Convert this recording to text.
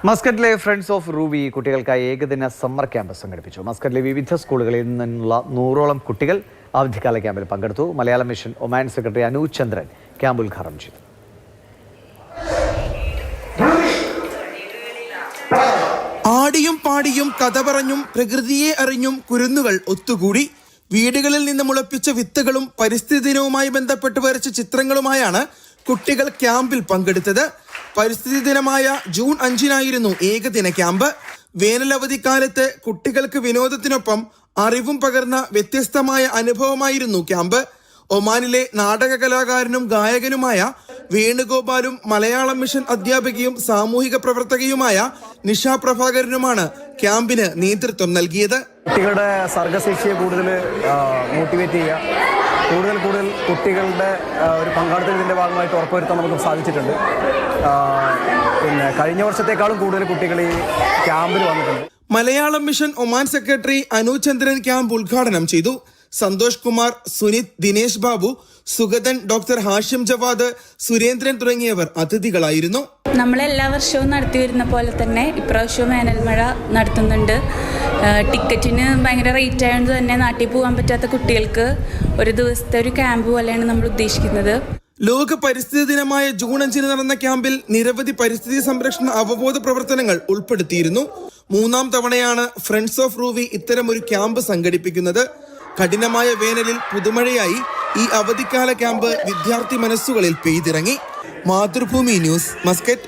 മസ്കറ്റിലെ friends of Ruby കുട്ടികൾക്കായി ഏകദിന summer camp സംഘടിപ്പിച്ചു. മസ്കറ്റിലെ വിവിധ സ്കൂളുകളിൽ നിന്നുള്ള 100ഓളം കുട്ടികൾ അവധിക്കാല ക്യാമ്പിൽ പങ്കെടുത്തു. Malayalam mission Oman secretary Anuj Chandran camp ഉദ്ഘാടനം ചെയ്തു. ആടിയും പാടിയും കഥ പറഞ്ഞും പ്രകൃതിയെ അറിഞ്ഞും കുരുന്നുകൾ ഒത്തുകൂടി. വീടുകളിൽ നിന്ന് മുളപ്പിച്ച വിത്തുകളും പരിസ്ഥിതി ദിനവുമായി ബന്ധപ്പെട്ട് വരച്ച ചിത്രങ്ങളുമായാണ് കുട്ടികൾ ക്യാമ്പിൽ പങ്കെടുത്തത്. പരിസ്ഥിതി ദിനമായ ജൂൺ 5-നായിരുന്നു ഏകദിന ക്യാമ്പ്. വേനലവധിക്കാലത്ത് കുട്ടികൾക്ക് വിനോദത്തിനൊപ്പം അറിവും പകർന്ന വ്യത്യസ്തമായ അനുഭവമായിരുന്നു ക്യാമ്പ്. ഒമാനിലെ നാടക കലാകാരനും ഗായകനുമായ വേണുഗോപാലും മലയാളം മിഷൻ അധ്യാപികയും സാമൂഹിക പ്രവർത്തകയുമായ നിഷ പ്രഭാകരനുമാണ് ക്യാമ്പിന് നേതൃത്വം നൽകിയത്. കുട്ടികളുടെ സർഗശേഷിയെ കൂടുതൽ മോട്ടിവേറ്റ് ചെയ്യുക, കൂടുതൽ കുട്ടികളുടെ ഒരു പങ്കാളിത്തത്തിൻ്റെ ഭാഗമായിട്ട് ഉറപ്പുവരുത്താൻ നമുക്ക് സാധിച്ചിട്ടുണ്ട്. പിന്നെ കഴിഞ്ഞ വർഷത്തെക്കാളും കൂടുതൽ കുട്ടികൾ ഈ ക്യാമ്പിൽ വന്നിട്ടുണ്ട്. Malayalam mission Oman secretary Anuj Chandran camp ഉദ്ഘാടനം ചെയ്തു. സന്തോഷ് കുമാർ, സുനിത്, ദിനേശ് ബാബു, സുഗതൻ, ഡോക്ടർ ഹാഷിം ജവാദ്, സുരേന്ദ്രൻ തുടങ്ങിയവർ അതിഥികളായിരുന്നു. നമ്മളെല്ലാ വർഷവും നടത്തി വരുന്ന പോലെ തന്നെ ഇപ്രാവശ്യവും വേനൽമഴ നടത്തുന്നുണ്ട്. ടിക്കറ്റിന് ഭയങ്കര റേറ്റ് ആയതുകൊണ്ട് തന്നെ നാട്ടിൽ പോകാൻ പറ്റാത്ത കുട്ടികൾക്ക് ഒരു ദിവസത്തെ ഒരു ക്യാമ്പ് പോലെയാണ് നമ്മൾ ഉദ്ദേശിക്കുന്നത്. ലോക പരിസ്ഥിതി ദിനമായ ജൂൺ 5-ന് നടന്ന ക്യാമ്പിൽ നിരവധി പരിസ്ഥിതി സംരക്ഷണ അവബോധ പ്രവർത്തനങ്ങൾ ഉൾപ്പെടുത്തിയിരുന്നു. 3-ാം തവണയാണ് ഫ്രണ്ട്സ് ഓഫ് റൂബി ഇത്തരമൊരു ക്യാമ്പ് സംഘടിപ്പിക്കുന്നത്. കഠിനമായ വേനലിൽ പുതുമഴയായി ഈ അവധിക്കാല ക്യാമ്പ് വിദ്യാർത്ഥി മനസ്സുകളിൽ പെയ്തിറങ്ങി. Mathrubhumi news, Muscat.